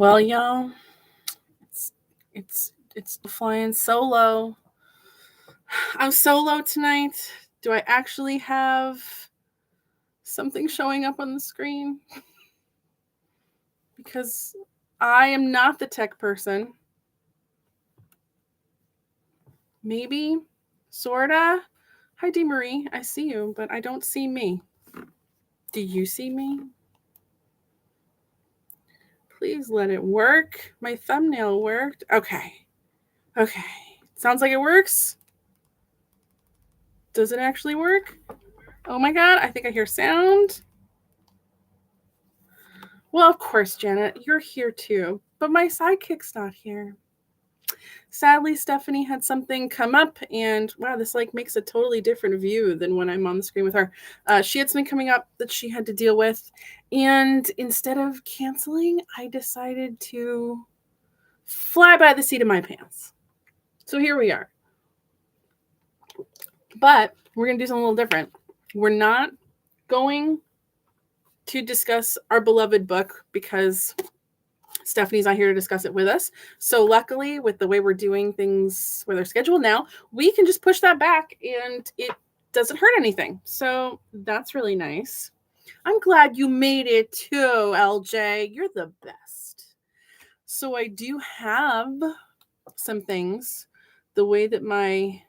Well, y'all, it's flying solo. I'm solo tonight. Do I actually have something showing up on the screen? Because I am not the tech person. Maybe, sorta. Hi, Dee Marie. I see you, but I don't see me. Do you see me? Please let it work. My thumbnail worked. Okay. Sounds like it works. Does it actually work? Oh my God, I think I hear sound. Well, of course, Janet, you're here too, but my sidekick's not here. Sadly, Stephanie had something come up, and wow, this makes a totally different view than when I'm on the screen with her. She had something coming up that she had to deal with, and instead of canceling, I decided to fly by the seat of my pants. So here we are. But we're going to do something a little different. We're not going to discuss our beloved book because Stephanie's not here to discuss it with us. So luckily, with the way we're doing things with our schedule now, we can just push that back and it doesn't hurt anything. So that's really nice. I'm glad you made it too, LJ. You're the best. So I do have some things. The way that my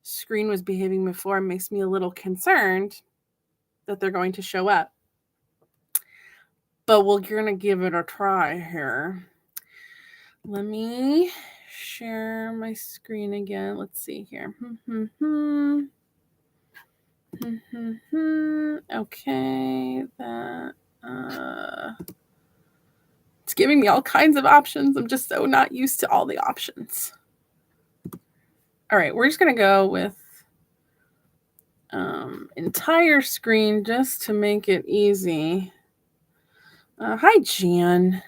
screen was behaving before makes me a little concerned that they're going to show up. But we're going to give it a try here. Let me share my screen again. Let's see here. Okay, that it's giving me all kinds of options. I'm just so not used to all the options. All right, we're just going to go with entire screen just to make it easy. Hi, Jan.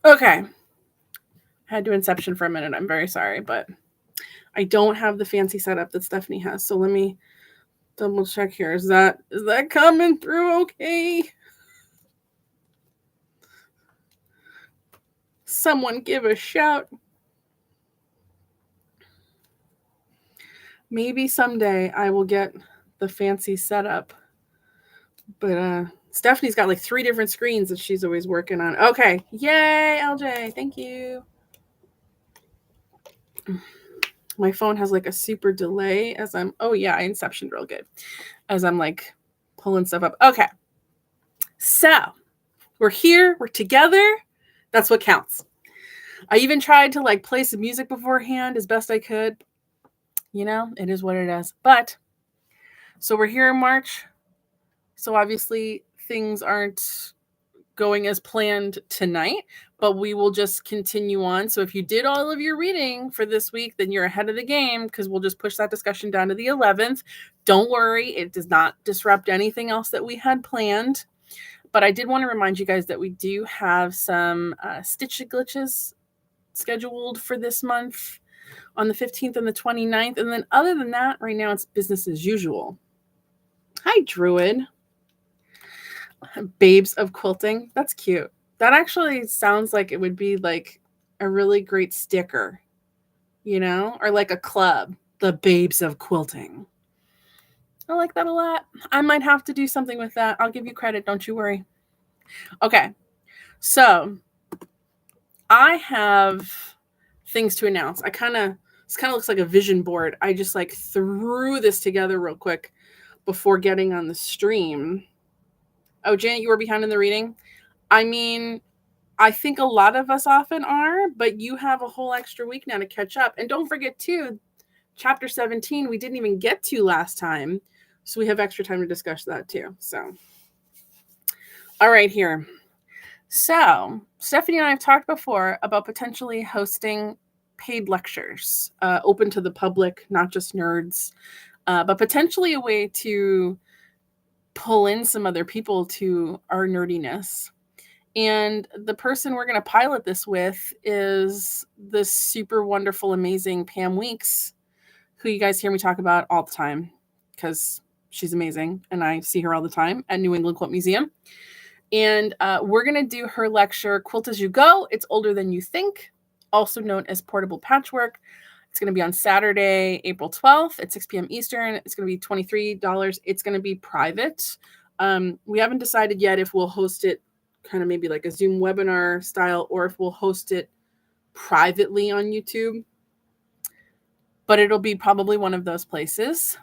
Okay. Had to Inception for a minute. I'm very sorry, but I don't have the fancy setup that Stephanie has. So let me double check here. Is that coming through okay? Someone give a shout. Maybe someday I will get the fancy setup. But Stephanie's got 3 different screens that she's always working on. Okay. Yay, LJ. Thank you. My phone has like a super delay as I'm, oh yeah, I inceptioned real good as I'm like pulling stuff up. Okay. So we're here, we're together. That's what counts. I even tried to like play some music beforehand as best I could. You know, it is what it is. But so we're here in March. So obviously things aren't going as planned tonight, but we will just continue on. So if you did all of your reading for this week, then you're ahead of the game because we'll just push that discussion down to the 11th. Don't worry, it does not disrupt anything else that we had planned. But I did want to remind you guys that we do have some Stitch Glitches scheduled for this month on the 15th and the 29th. And then other than that, right now it's business as usual. Hi, Druid. Babes of Quilting. That's cute. That actually sounds like it would be like a really great sticker, you know, or like a club, the Babes of Quilting. I like that a lot. I might have to do something with that. I'll give you credit. Don't you worry. Okay. So I have things to announce. This kind of looks like a vision board. I just like threw this together real quick before getting on the stream. Oh, Janet, you were behind in the reading? I mean, I think a lot of us often are, but you have a whole extra week now to catch up. And don't forget, too, chapter 17, we didn't even get to last time. So we have extra time to discuss that, too. So, all right, here. So, Stephanie and I have talked before about potentially hosting paid lectures, open to the public, not just nerds, but potentially a way to pull in some other people to our nerdiness. And the person we're going to pilot this with is this super wonderful, amazing Pam Weeks, who you guys hear me talk about all the time because she's amazing. And I see her all the time at New England Quilt Museum. And we're going to do her lecture, Quilt As You Go. It's Older Than You Think, also known as Portable Patchwork. It's going to be on Saturday, April 12th at 6 p.m. Eastern. It's going to be $23. It's going to be private. We haven't decided yet if we'll host it kind of maybe like a Zoom webinar style or if we'll host it privately on YouTube. But it'll be probably one of those places.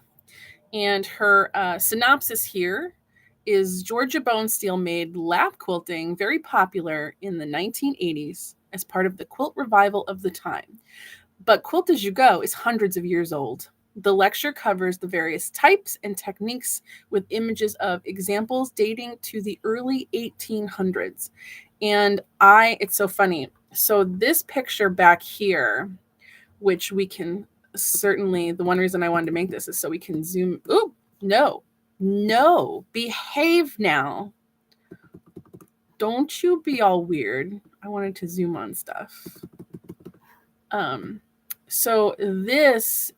And her synopsis here is Georgia Bone Steel made lap quilting very popular in the 1980s as part of the quilt revival of the time. But Quilt As You Go is hundreds of years old. The lecture covers the various types and techniques with images of examples dating to the early 1800s. And it's so funny. So this picture back here, which we can certainly, the one reason I wanted to make this is so we can zoom. Ooh, no, behave now. Don't you be all weird. I wanted to zoom on stuff. So this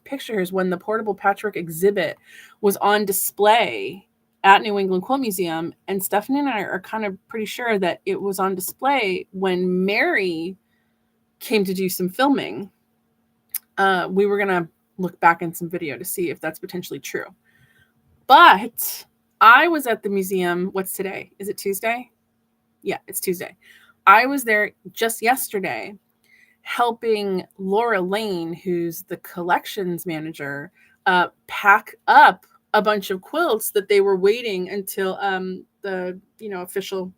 picture is when the portable patchwork exhibit was on display at New England Quilt Museum. And Stephanie and I are kind of pretty sure that it was on display when Mary came to do some filming. We were going to look back in some video to see if that's potentially true. But I was at the museum. What's today? Is it Tuesday? Yeah, it's Tuesday. I was there just yesterday helping Laura Lane, who's the collections manager, pack up a bunch of quilts that they were waiting until the official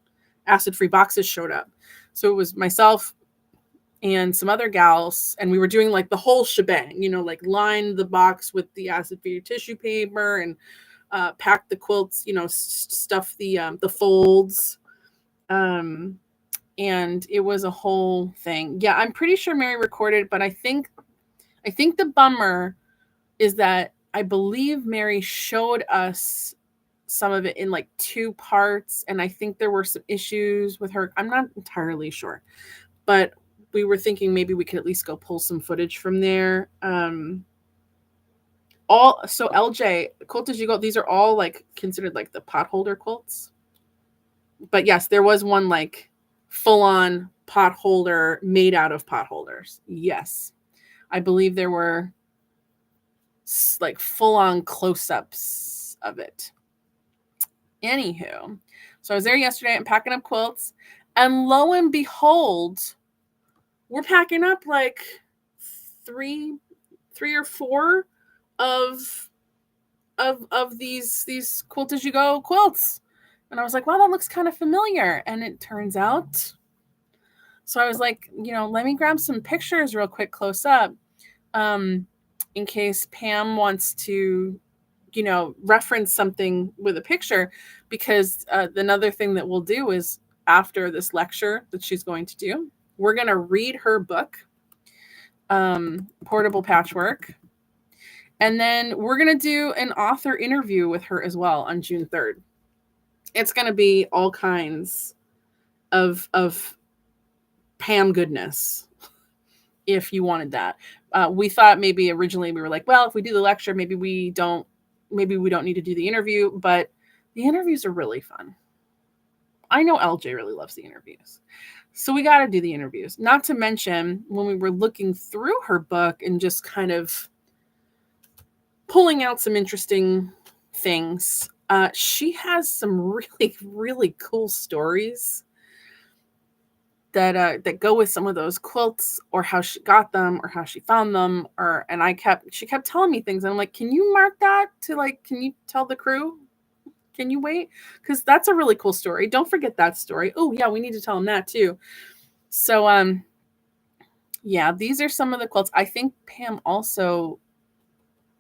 acid-free boxes showed up. So it was myself and some other gals, and we were doing like the whole shebang, like line the box with the acid-free tissue paper and pack the quilts, stuff the folds. And it was a whole thing. Yeah, I'm pretty sure Mary recorded, but I think the bummer is that I believe Mary showed us some of it in like 2 parts, and I think there were some issues with her. I'm not entirely sure, but we were thinking maybe we could at least go pull some footage from there. So LJ, Quilt As You Go, these are all like considered like the pot holder quilts. But yes, there was one like full-on pot holder made out of pot holders. Yes. I believe there were like full-on close-ups of it. Anywho, so I was there yesterday. I'm packing up quilts, and lo and behold, we're packing up like three or four of these Quilt as you go quilts. And I was like, wow, that looks kind of familiar. And it turns out, so I was like, let me grab some pictures real quick close up, in case Pam wants to, reference something with a picture, because another thing that we'll do is after this lecture that she's going to do, we're going to read her book, Portable Patchwork. And then we're going to do an author interview with her as well on June 3rd. It's going to be all kinds of Pam goodness, if you wanted that. We thought maybe originally we were like, well, if we do the lecture, maybe we don't need to do the interview, but the interviews are really fun. I know LJ really loves the interviews. So we got to do the interviews. Not to mention when we were looking through her book and just kind of pulling out some interesting things, she has some really, really cool stories that go with some of those quilts, or how she got them, or how she found them, and she kept telling me things, and I'm like, can you mark that can you tell the crew? Can you wait? Because that's a really cool story. Don't forget that story. Oh yeah, we need to tell them that too. So yeah, these are some of the quilts. I think Pam also,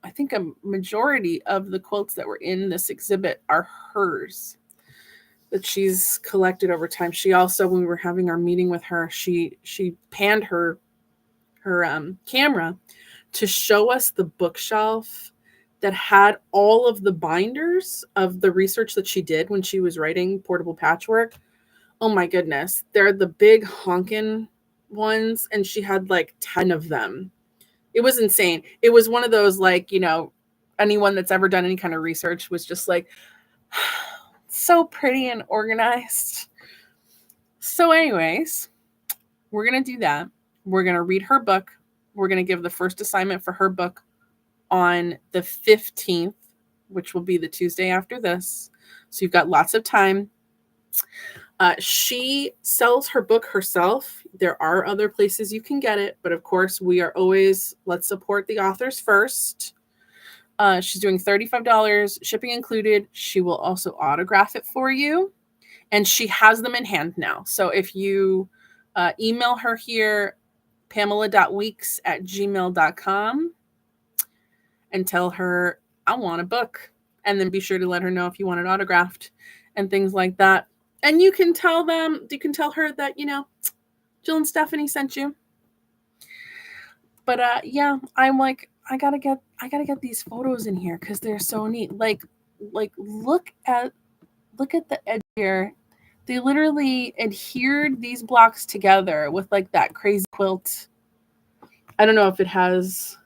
I think a majority of the quilts that were in this exhibit are hers, that she's collected over time. She also, when we were having our meeting with her, she panned her camera to show us the bookshelf that had all of the binders of the research that she did when she was writing Portable Patchwork. Oh my goodness. They're the big Hangin ones, and she had like 10 of them. It was insane. It was one of those, anyone that's ever done any kind of research was just like, so pretty and organized. So anyways, we're going to do that. We're going to read her book. We're going to give the first assignment for her book on the 15th, which will be the Tuesday after this. So you've got lots of time. She sells her book herself. There are other places you can get it, but of course we are always, let's support the authors first. She's doing $35, shipping included. She will also autograph it for you. And she has them in hand now. So if you email her here, pamela.weeks@gmail.com, and tell her, I want a book. And then be sure to let her know if you want it autographed and things like that. And you can tell her that, Jill and Stephanie sent you. But yeah, I'm like, I gotta get these photos in here because they're so neat. Like look at the edge here. They literally adhered these blocks together with like that crazy quilt. I don't know if it has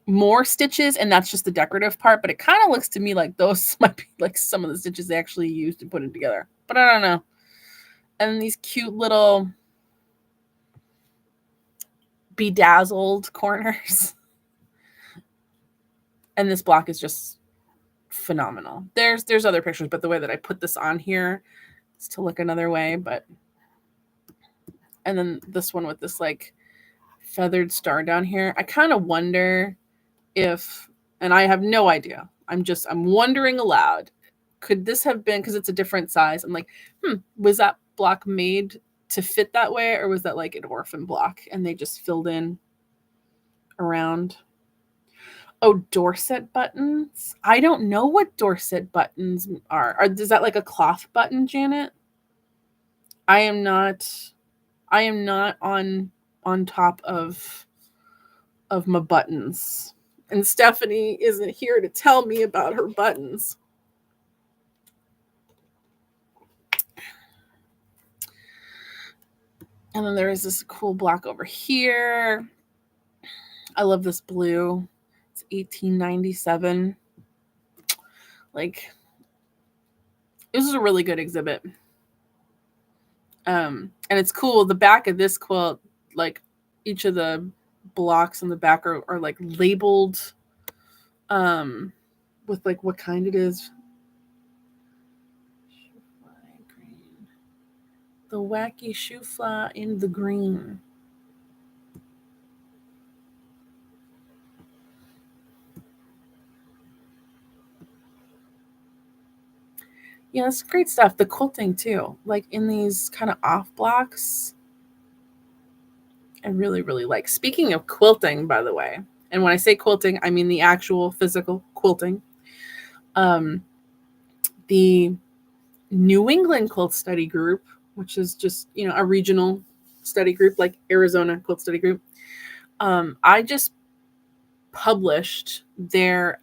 more stitches and that's just the decorative part, but it kind of looks to me like those might be like some of the stitches they actually used to put it together. But I don't know. And these cute little bedazzled corners. And this block is just phenomenal. There's other pictures, but the way that I put this on here is to look another way. But and then this one with this like feathered star down here. I kind of wonder if, and I have no idea. I'm wondering aloud. Could this have been, because it's a different size? I'm like, was that block made to fit that way, or was that like an orphan block and they just filled in around? Oh, Dorset buttons. I don't know what Dorset buttons are. Is that like a cloth button, Janet? I am not on top of my buttons. And Stephanie isn't here to tell me about her buttons. And then there is this cool block over here. I love this blue. It's 1897. Like, this is a really good exhibit. And it's cool. The back of this quilt, like each of the blocks on the back are like labeled with like what kind it is. The wacky shoe fly in the green. Yeah, that's great stuff. The quilting too, like in these kind of off blocks. I really, really like. Speaking of quilting, by the way, and when I say quilting, I mean the actual physical quilting. The New England Quilt Study Group, which is just, a regional study group like Arizona Quilt Study Group. I just published their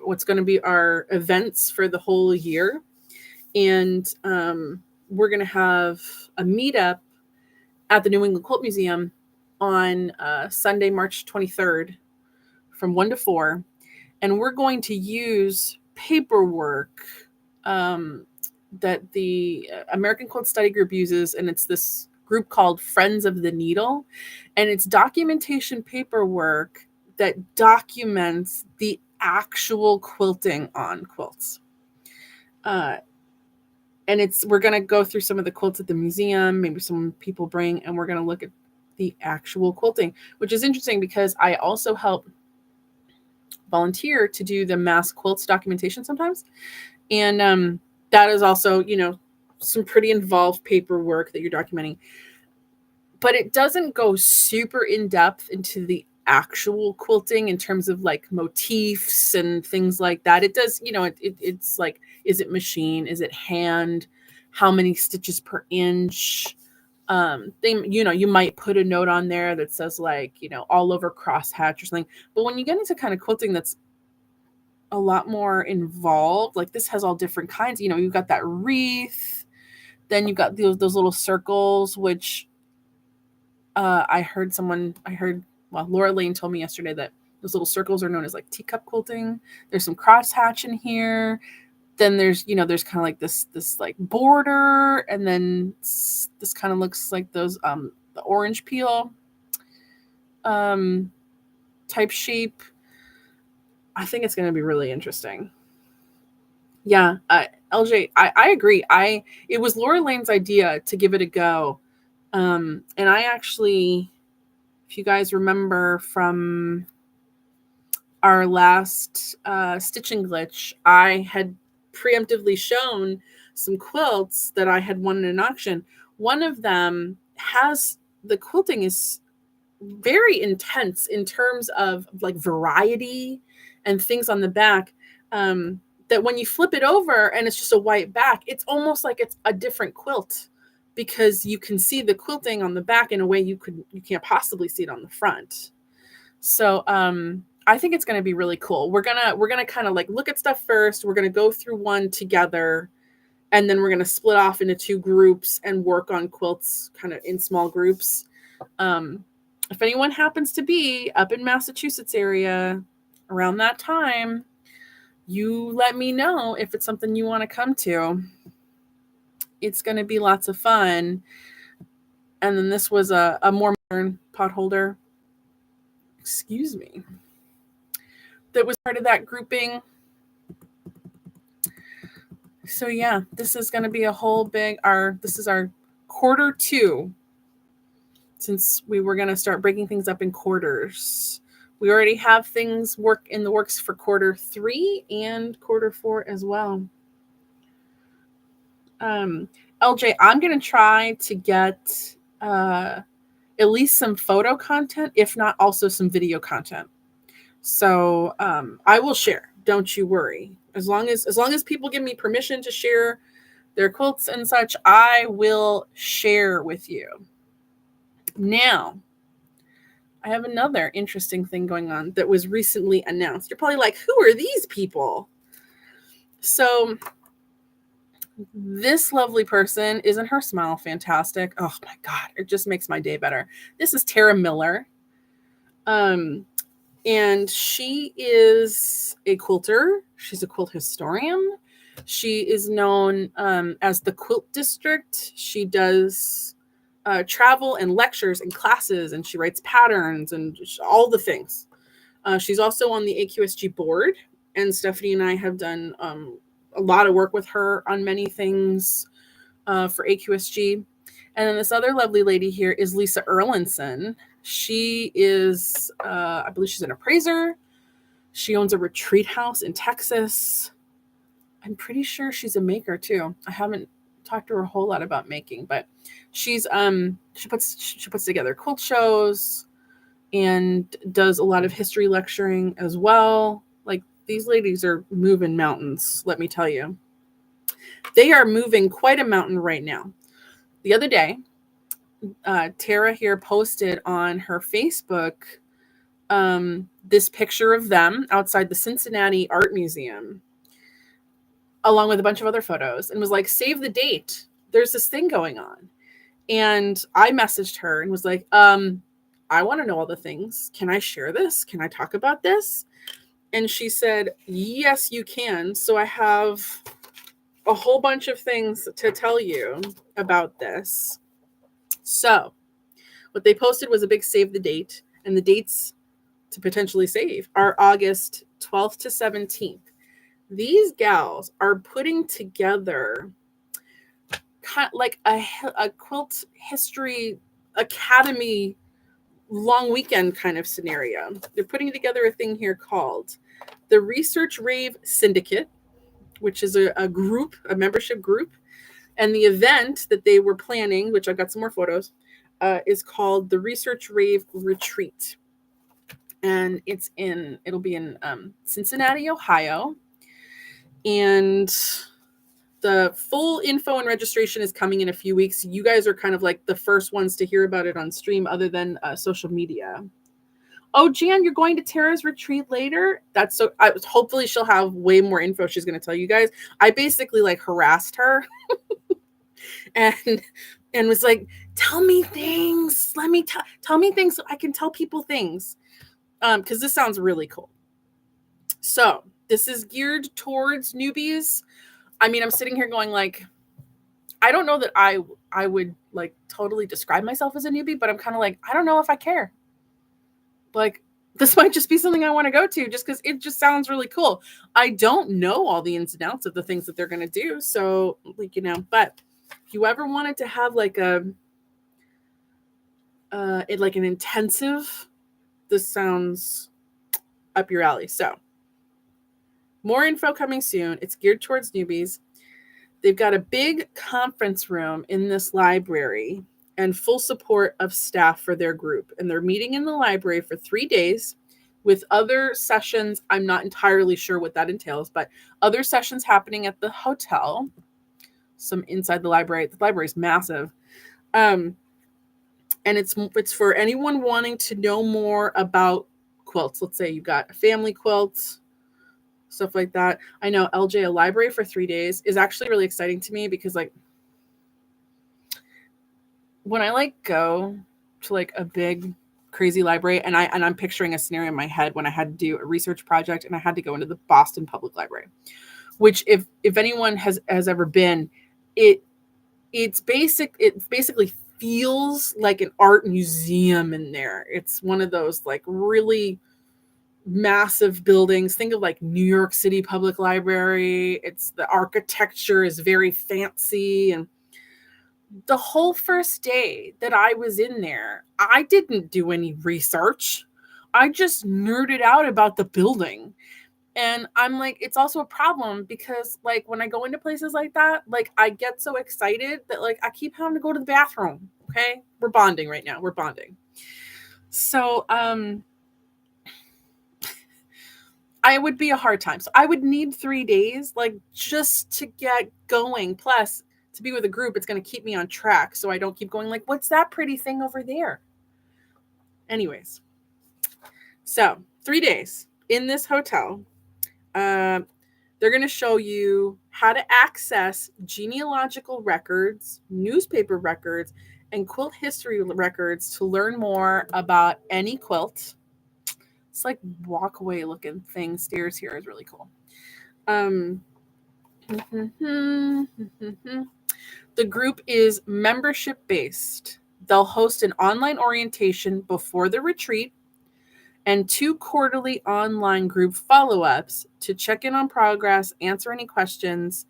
what's going to be our events for the whole year, and we're going to have a meetup at the New England Quilt Museum on Sunday, March 23rd from 1 to 4, and we're going to use paperwork that the American Quilt Study Group uses, and it's this group called Friends of the Needle, and it's documentation paperwork that documents the actual quilting on quilts. And we're going to go through some of the quilts at the museum, maybe some people bring, and we're going to look at the actual quilting, which is interesting because I also help volunteer to do the mass quilts documentation sometimes. And that is also, some pretty involved paperwork that you're documenting. But it doesn't go super in depth into the actual quilting in terms of like motifs and things like that. It does, it's like, is it machine? Is it hand? How many stitches per inch? You might put a note on there that says like, all over crosshatch or something. But when you get into kind of quilting that's a lot more involved, like this has all different kinds. You've got that wreath, then you've got those little circles, which Laura Lane told me yesterday that those little circles are known as like teacup quilting. There's some crosshatch in here. Then there's kind of like this like border, and then this kind of looks like those the orange peel type shape. I think it's going to be really interesting. Yeah, LJ, I agree. It was Laura Lane's idea to give it a go. And I actually, if you guys remember from our last stitching glitch, I had preemptively shown some quilts that I had won in an auction. One of them has, the quilting is very intense in terms of like variety and things on the back, that when you flip it over and it's just a white back, it's almost like it's a different quilt because you can see the quilting on the back in a way you can't possibly see it on the front. So I think it's going to be really cool. We're gonna kind of like look at stuff first. We're going to go through one together, and then we're going to split off into two groups and work on quilts kind of in small groups. If anyone happens to be up in Massachusetts area around that time, you let me know if it's something you want to come to. It's going to be lots of fun. And then this was a more modern pot holder. Excuse me. That was part of that grouping. So yeah, this is going to be a whole big, this is our quarter 2, since we were going to start breaking things up in quarters. We already have things in the works for quarter 3 and quarter 4 as well. LJ, I'm going to try to get at least some photo content, if not also some video content. So I will share. Don't you worry. As long as people give me permission to share their quilts and such, I will share with you. Now, I have another interesting thing going on that was recently announced. You're probably like, who are these people? So this lovely person, isn't her smile fantastic? Oh my God, it just makes my day better. This is Tara Miller. And she is a quilter. She's a quilt historian. She is known as the Quilt District. She does travel and lectures and classes, and she writes patterns and all the things. She's also on the AQSG board, and Stephanie and I have done a lot of work with her on many things for AQSG. And then this other lovely lady here is Lisa Erlandson. She is, I believe she's an appraiser. She owns a retreat house in Texas. I'm pretty sure she's a maker too. I haven't talked to her a whole lot about making, but she's she puts together quilt shows and does a lot of history lecturing as well. Like, these ladies are moving mountains, let me tell you. They are moving quite a mountain right now. The other day, Tara here posted on her Facebook this picture of them outside the Cincinnati Art Museum, along with a bunch of other photos, and was like, save the date. There's this thing going on. And I messaged her and was like, I want to know all the things. Can I share this? Can I talk about this? And she said, yes, you can. So I have a whole bunch of things to tell you about this. So what they posted was a big save the date, and the dates to potentially save are August 12th to 17th. These gals are putting together kind of like a quilt history academy long weekend kind of scenario. They're putting together a thing here called the Research Rave Syndicate, which is a group, a membership group. And the event that they were planning, which I've got some more photos, is called the Research Rave Retreat. And it'll be in Cincinnati, Ohio. And the full info and registration is coming in a few weeks. You guys are kind of like the first ones to hear about it on stream other than social media. Oh, Jan, you're going to Tara's retreat later? That's so, hopefully she'll have way more info she's going to tell you guys. I basically like harassed her and was like, tell me things. Let me tell me things so I can tell people things. Because this sounds really cool. So this is geared towards newbies. I mean, I'm sitting here going like, I don't know that I would like totally describe myself as a newbie, but I'm kind of like, I don't know if I care. Like, this might just be something I want to go to just because it just sounds really cool. I don't know all the ins and outs of the things that they're going to do. So, like, but if you ever wanted to have like an intensive, this sounds up your alley. So more info coming soon. It's geared towards newbies. They've got a big conference room in this library and full support of staff for their group. And they're meeting in the library for 3 days with other sessions. I'm not entirely sure what that entails, but other sessions happening at the hotel, some inside the library. The library is massive. And it's for anyone wanting to know more about quilts. Let's say you've got a family quilt, stuff like that. I know LJ, a library for 3 days is actually really exciting to me because like when I like go to like a big crazy library and I'm picturing a scenario in my head when I had to do a research project and I had to go into the Boston Public Library, which if anyone has ever been, it basically feels like an art museum in there. It's one of those like really massive buildings. Think of like New York City Public Library. It's the architecture is very fancy. And the whole first day that I was in there, I didn't do any research. I just nerded out about the building. And I'm like, it's also a problem because like when I go into places like that, like I get so excited that like I keep having to go to the bathroom. Okay. We're bonding right now. We're bonding. So, I would be a hard time. So I would need 3 days, like just to get going. Plus, to be with a group, it's going to keep me on track. So I don't keep going like, what's that pretty thing over there? Anyways, so 3 days in this hotel. They're going to show you how to access genealogical records, newspaper records, and quilt history records to learn more about any quilt. It's like walkway looking thing. Stairs here is really cool. The group is membership based. They'll host an online orientation before the retreat and 2 quarterly online group follow-ups to check in on progress, answer any questions.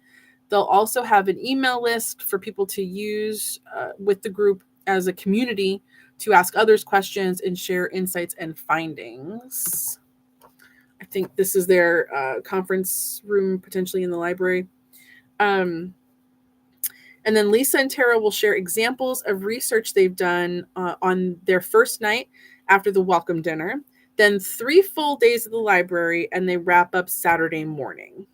They'll also have an email list for people to use with the group as a community to ask others questions and share insights and findings. I think this is their conference room, potentially in the library. And then Lisa and Tara will share examples of research they've done on their first night after the welcome dinner, then 3 full days at the library, and they wrap up Saturday morning.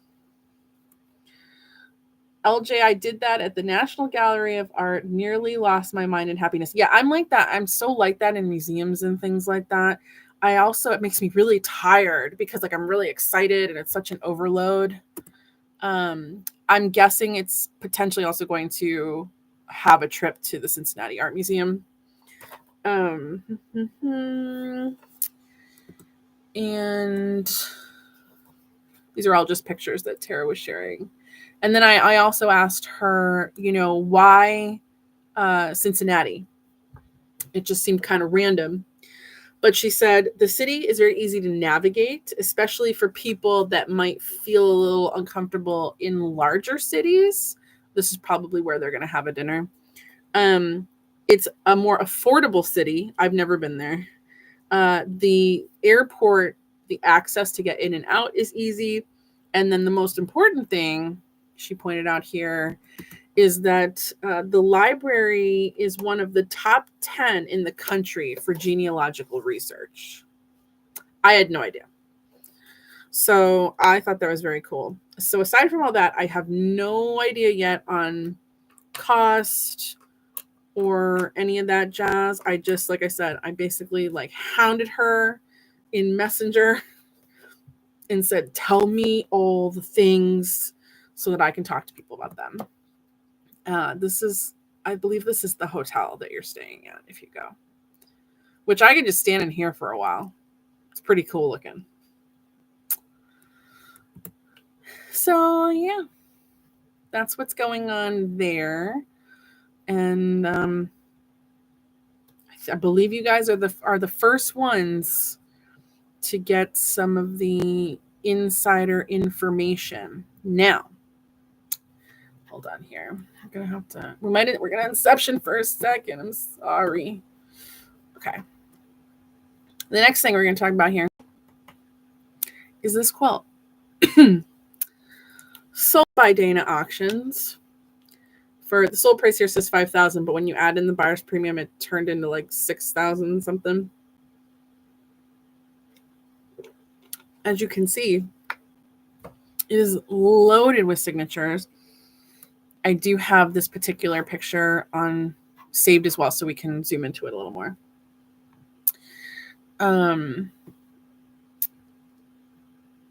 LJ, I did that at the National Gallery of Art, nearly lost my mind in happiness. Yeah, I'm like that. I'm so like that in museums and things like that. It makes me really tired because like I'm really excited and it's such an overload. I'm guessing it's potentially also going to have a trip to the Cincinnati Art Museum. And these are all just pictures that Tara was sharing. And then I also asked her, why Cincinnati? It just seemed kind of random. But she said the city is very easy to navigate, especially for people that might feel a little uncomfortable in larger cities. This is probably where they're going to have a dinner. It's a more affordable city. I've never been there. The airport, the access to get in and out is easy. And then the most important thing she pointed out here is that the library is one of the top 10 in the country for genealogical research. I had no idea. So I thought that was very cool. So aside from all that, I have no idea yet on cost or any of that jazz. I just, like I said, I basically hounded her in Messenger and said, tell me all the things so that I can talk to people about them. I believe this is the hotel that you're staying at if you go, which I could just stand in here for a while. It's pretty cool looking. So yeah, that's what's going on there. And I believe you guys are the first ones to get some of the insider information. Now, hold on here. We're gonna inception for a second. I'm sorry. Okay. The next thing we're gonna talk about here is this quilt. Sold by Dana Auctions. For the sold price here says $5,000, but when you add in the buyer's premium, it turned into $6,000 something. As you can see, it is loaded with signatures. I do have this particular picture on saved as well, so we can zoom into it a little more.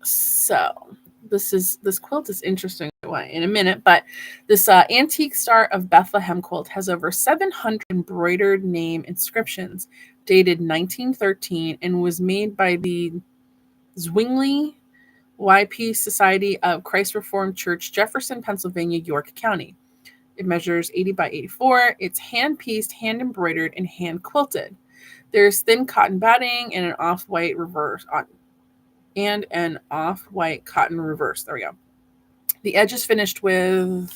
So this quilt is interesting in a minute, but this Antique Star of Bethlehem quilt has over 700 embroidered name inscriptions dated 1913 and was made by the Zwingli YP Society of Christ Reformed Church, Jefferson, Pennsylvania, York County. It measures 80 by 84. It's hand-pieced, hand-embroidered, and hand-quilted. There's thin cotton batting and an off-white reverse cotton reverse. There we go. The edge is finished with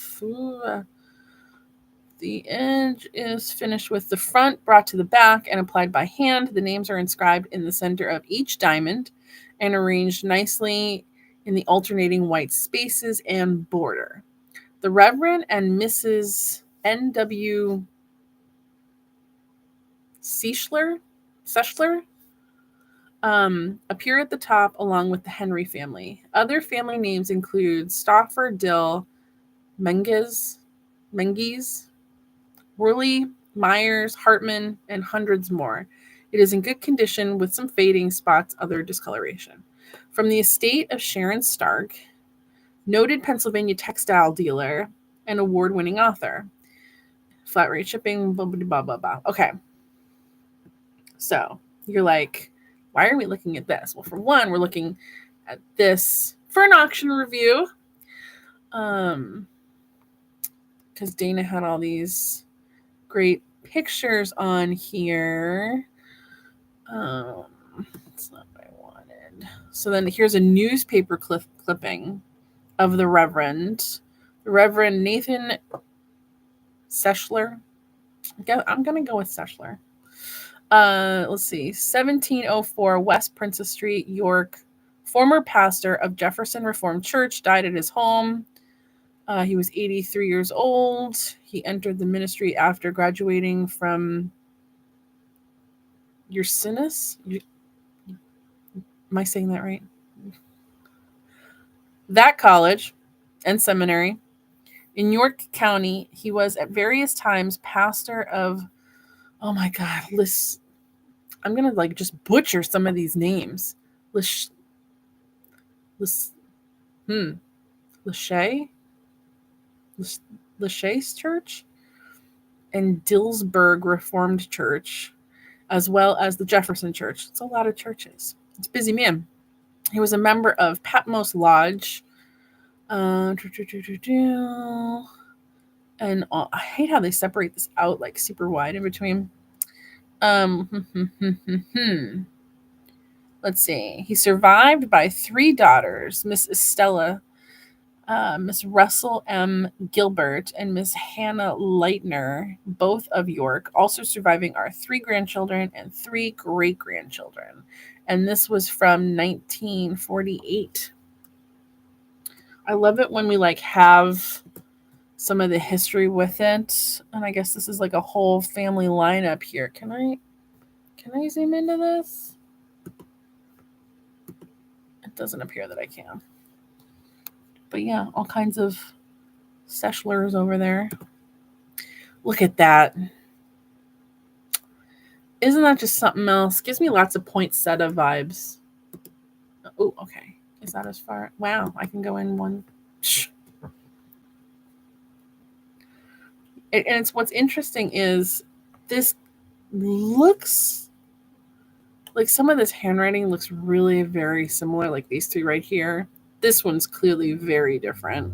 the front brought to the back and applied by hand. The names are inscribed in the center of each diamond and arranged nicely in the alternating white spaces and border. The Reverend and Mrs. N.W. Sechler appear at the top along with the Henry family. Other family names include Stauffer, Dill, Menges, Worley, Myers, Hartman, and hundreds more. It is in good condition with some fading spots, other discoloration. From the estate of Sharon Stark, noted Pennsylvania textile dealer and award-winning author. Flat rate shipping, blah, blah, blah, blah, blah. Okay. So you're like, why are we looking at this? Well, for one, we're looking at this for an auction review. Because Dana had all these great pictures on here. That's not what I wanted. So then here's a newspaper clipping of the Reverend Nathan Sechler. I'm going to go with Sechler. Let's see. 1704 West Princess Street, York, former pastor of Jefferson Reformed Church, died at his home. He was 83 years old. He entered the ministry after graduating from Ursinus. Am I saying that right? That college and seminary in York County. He was at various times pastor of, oh my God, I'm going to like just butcher some of these names. Lachey Church and Dillsburg Reformed Church, as well as the Jefferson Church. It's a lot of churches. It's a busy man. He was a member of Patmos Lodge. And I hate how they separate this out like super wide in between. Let's see. He survived by 3 daughters, Miss Estella, Miss Russell M. Gilbert, and Miss Hannah Leitner, both of York. Also surviving are 3 grandchildren and 3 great-grandchildren. And this was from 1948. I love it when we like have some of the history with it. And I guess this is like a whole family lineup here. Can I zoom into this? It doesn't appear that I can. But yeah, all kinds of settlers over there. Look at that. Isn't that just something else? Gives me lots of poinsettia vibes. Oh, okay. Is that as far? Wow, I can go in one. And it's what's interesting is this looks like some of this handwriting looks really very similar, like these 3 right here. This one's clearly very different.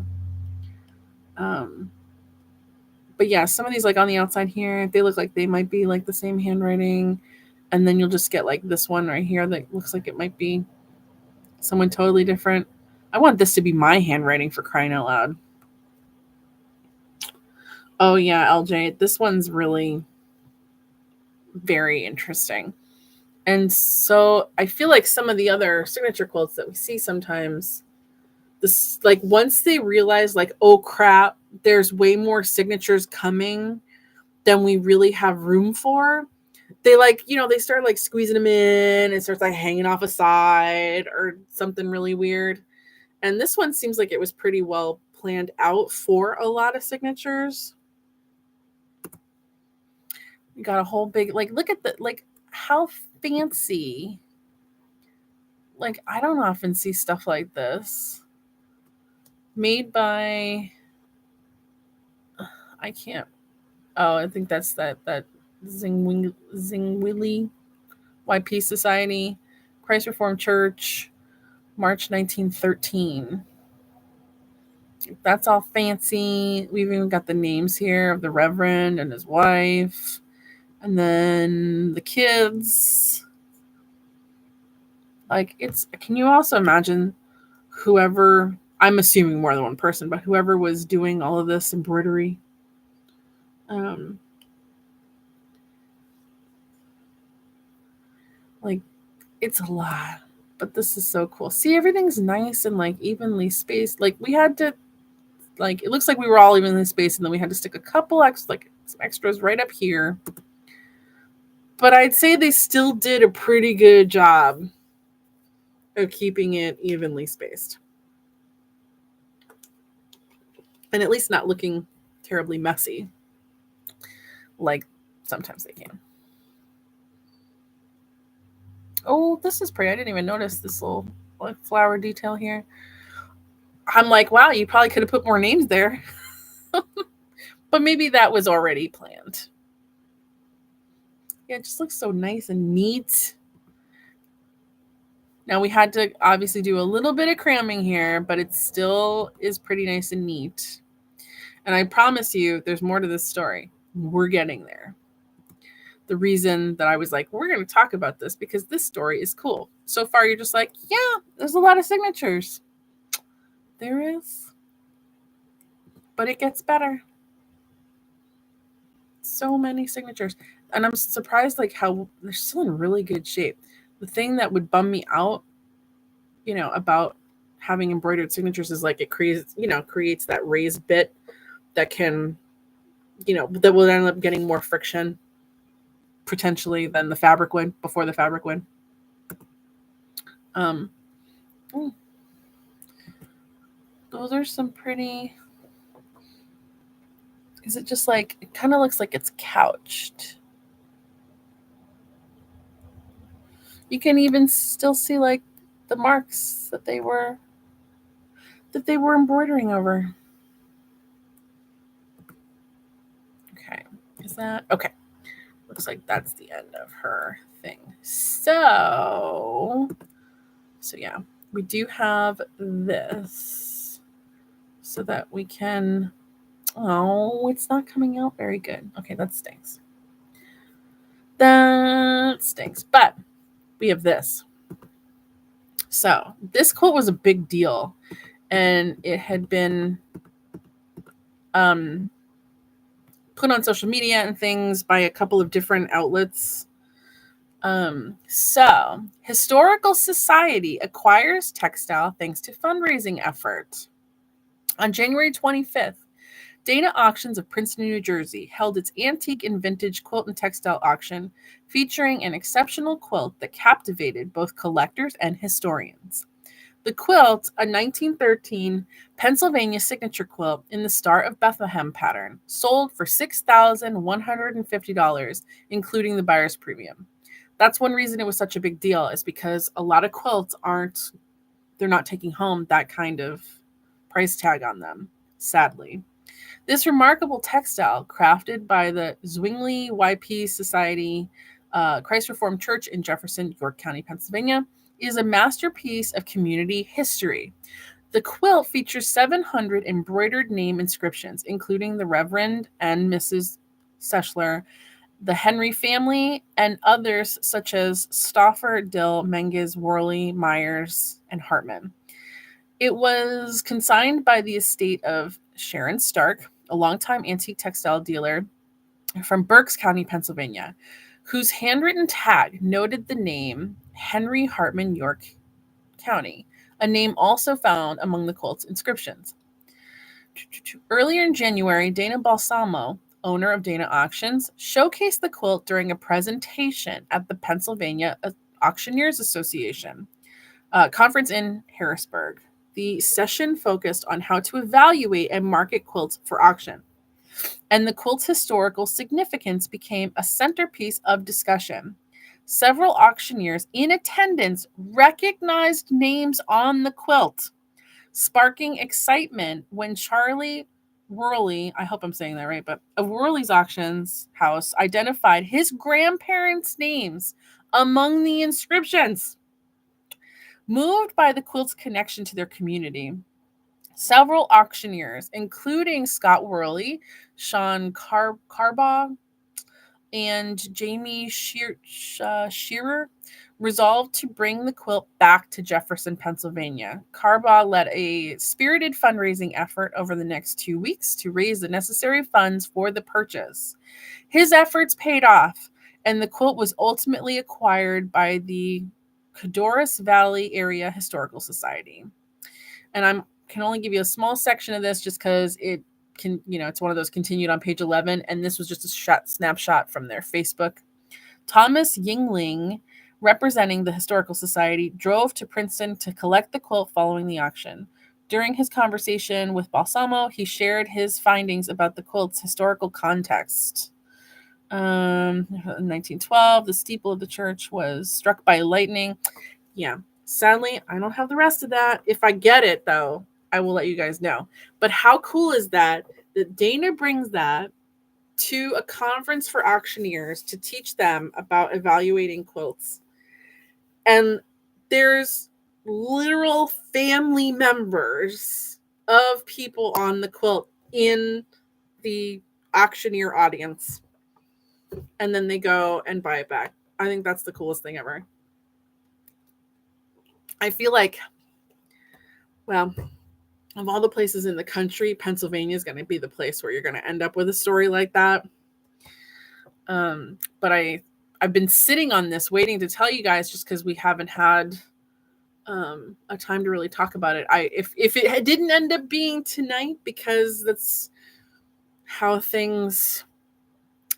But yeah, some of these like on the outside here, they look like they might be like the same handwriting. And then you'll just get like this one right here that looks like it might be someone totally different. I want this to be my handwriting, for crying out loud. Oh yeah, LJ, this one's really very interesting. And so I feel like some of the other signature quilts that we see sometimes, this like once they realize like, oh crap, there's way more signatures coming than we really have room for, they like, they start like squeezing them in and starts like hanging off a side or something really weird. And this one seems like it was pretty well planned out for a lot of signatures. We got a whole big, like, look at the, like, how fancy. Like, I don't often see stuff like this. Made by, I can't, oh, I think that's that Zingwilly YP Society, Christ Reformed Church, March 1913. That's all fancy. We've even got the names here of the Reverend and his wife. And then the kids. Like, can you also imagine whoever, I'm assuming more than one person, but whoever was doing all of this embroidery? Like, it's a lot, but this is so cool. See, everything's nice and like evenly spaced. Like, we had to, like, it looks like we were all evenly spaced, and then we had to stick a couple some extras right up here. But I'd say they still did a pretty good job of keeping it evenly spaced. And at least not looking terribly messy, like sometimes they can. Oh, this is pretty. I didn't even notice this little like flower detail here. I'm like, wow, you probably could have put more names there. But maybe that was already planned. Yeah, it just looks so nice and neat. Now we had to obviously do a little bit of cramming here, but it still is pretty nice and neat. And I promise you, there's more to this story. We're getting there. The reason that I was like, we're going to talk about this because this story is cool. So far, you're just like, yeah, there's a lot of signatures. There is. But it gets better. So many signatures. And I'm surprised like how they're still in really good shape. The thing that would bum me out about having embroidered signatures is like it creates that raised bit that can, that will end up getting more friction potentially than the fabric would before the fabric would. Um, those are some pretty. Is it just like it kind of looks like it's couched? You can even still see like the marks that they were embroidering over. Okay, is that okay? Looks like that's the end of her thing. So yeah, we do have this so that we can. Oh, it's not coming out very good. Okay, that stinks. That stinks. But we have this. So this quilt was a big deal, and it had been put on social media and things by a couple of different outlets. So Historical Society acquires textile thanks to fundraising effort. On January 25th, Dana Auctions of Princeton, New Jersey held its antique and vintage quilt and textile auction featuring an exceptional quilt that captivated both collectors and historians. The quilt, a 1913 Pennsylvania signature quilt in the Star of Bethlehem pattern, sold for $6,150, including the buyer's premium. That's one reason it was such a big deal, is because a lot of quilts they're not taking home that kind of price tag on them, sadly. This remarkable textile, crafted by the Zwingli YP Society, Christ Reformed Church in Jefferson, York County, Pennsylvania, is a masterpiece of community history. The quilt features 700 embroidered name inscriptions, including the Reverend and Mrs. Sechler, the Henry family, and others such as Stauffer, Dill, Menges, Worley, Myers, and Hartman. It was consigned by the estate of Sharon Stark, a longtime antique textile dealer from Berks County, Pennsylvania, whose handwritten tag noted the name Henry Hartman, York County, a name also found among the quilt's inscriptions. Earlier in January, Dana Balsamo, owner of Dana Auctions, showcased the quilt during a presentation at the Pennsylvania Auctioneers Association conference in Harrisburg. The session focused on how to evaluate and market quilts for auction, and the quilt's historical significance became a centerpiece of discussion. Several auctioneers in attendance recognized names on the quilt, sparking excitement when Charlie Worley, I hope I'm saying that right, but of Worley's auctions house, identified his grandparents' names among the inscriptions. Moved by the quilt's connection to their community, several auctioneers, including Scott Worley, Sean Carbaugh, and Jamie Shearer, resolved to bring the quilt back to Jefferson, Pennsylvania. Carbaugh led a spirited fundraising effort over the next 2 weeks to raise the necessary funds for the purchase. His efforts paid off, and the quilt was ultimately acquired by the Codorus Valley Area Historical Society. And I can only give you a small section of this just because it can, it's one of those continued on page 11. And this was just a snapshot from their Facebook. Thomas Yingling, representing the Historical Society, drove to Princeton to collect the quilt following the auction. During his conversation with Balsamo, he shared his findings about the quilt's historical context. In 1912, the steeple of the church was struck by lightning. Yeah, sadly, I don't have the rest of that. If I get it, though, I will let you guys know. But how cool is that Dana brings that to a conference for auctioneers to teach them about evaluating quilts? And there's literal family members of people on the quilt in the auctioneer audience. And then they go and buy it back. I think that's the coolest thing ever. I feel like, well, of all the places in the country, Pennsylvania is going to be the place where you're going to end up with a story like that. But I've been sitting on this, waiting to tell you guys, just because we haven't had a time to really talk about it. If it didn't end up being tonight, because that's how things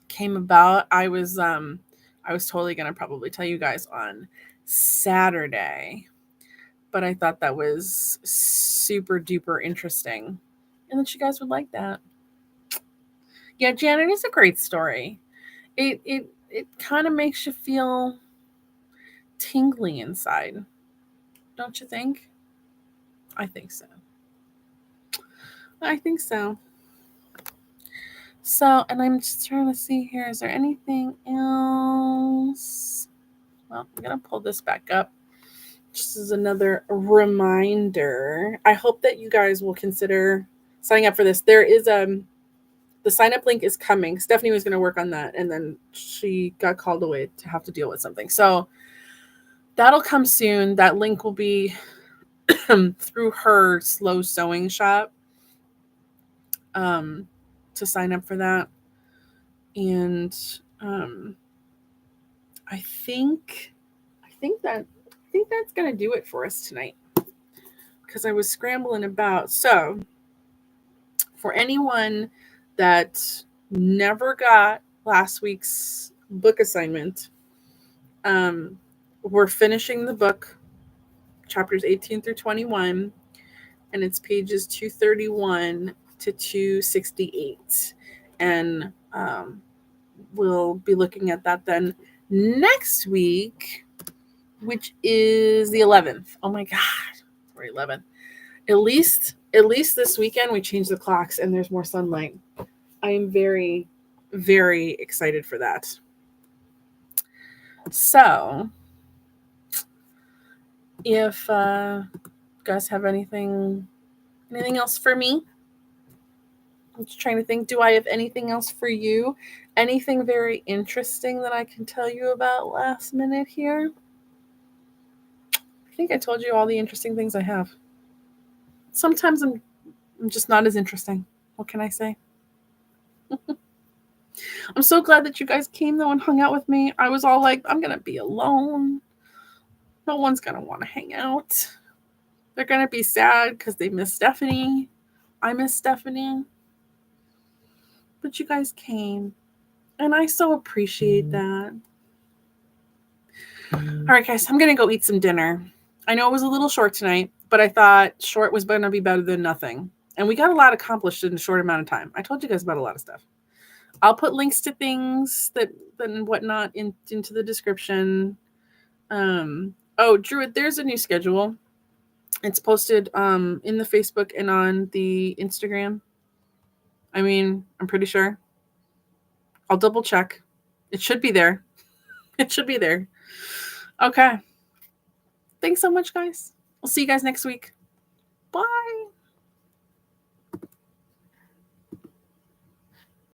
came about, I was totally gonna probably tell you guys on Saturday, but I thought that was super duper interesting, and that you guys would like that. Yeah, Janet, is a great story. It kind of makes you feel tingly inside, don't you think? I think so. I think so. So, and I'm just trying to see here, is there anything else? Well, I'm going to pull this back up just as another reminder. I hope that you guys will consider signing up for this. There is the sign up link is coming. Stephanie was going to work on that, and then she got called away to have to deal with something. So that'll come soon. That link will be through her slow sewing shop to sign up for that. And I think that's gonna do it for us tonight, because I was scrambling about. So for anyone that never got last week's book assignment, we're finishing the book, chapters 18 through 21, and it's pages 231 to 268, and we'll be looking at that then next week, which is the 11th. Oh my God, we're 11th. At least this weekend we change the clocks and there's more sunlight. I am very, very excited for that. So, if you guys have anything else for me? I'm just trying to think. Do I have anything else for you? Anything very interesting that I can tell you about last minute here? I think I told you all the interesting things I have. Sometimes I'm just not as interesting. What can I say? I'm so glad that you guys came, though, and hung out with me. I was all like, I'm going to be alone. No one's going to want to hang out. They're going to be sad because they miss Stephanie. I miss Stephanie. But you guys came, and I so appreciate that. All right, guys, I'm going to go eat some dinner. I know it was a little short tonight, but I thought short was going to be better than nothing. And we got a lot accomplished in a short amount of time. I told you guys about a lot of stuff. I'll put links to things that and whatnot into the description. Oh, Druid, there's a new schedule. It's posted in the Facebook and on the Instagram. I mean, I'm pretty sure. I'll double check. It should be there. It should be there. Okay. Thanks so much, guys. We'll see you guys next week. Bye.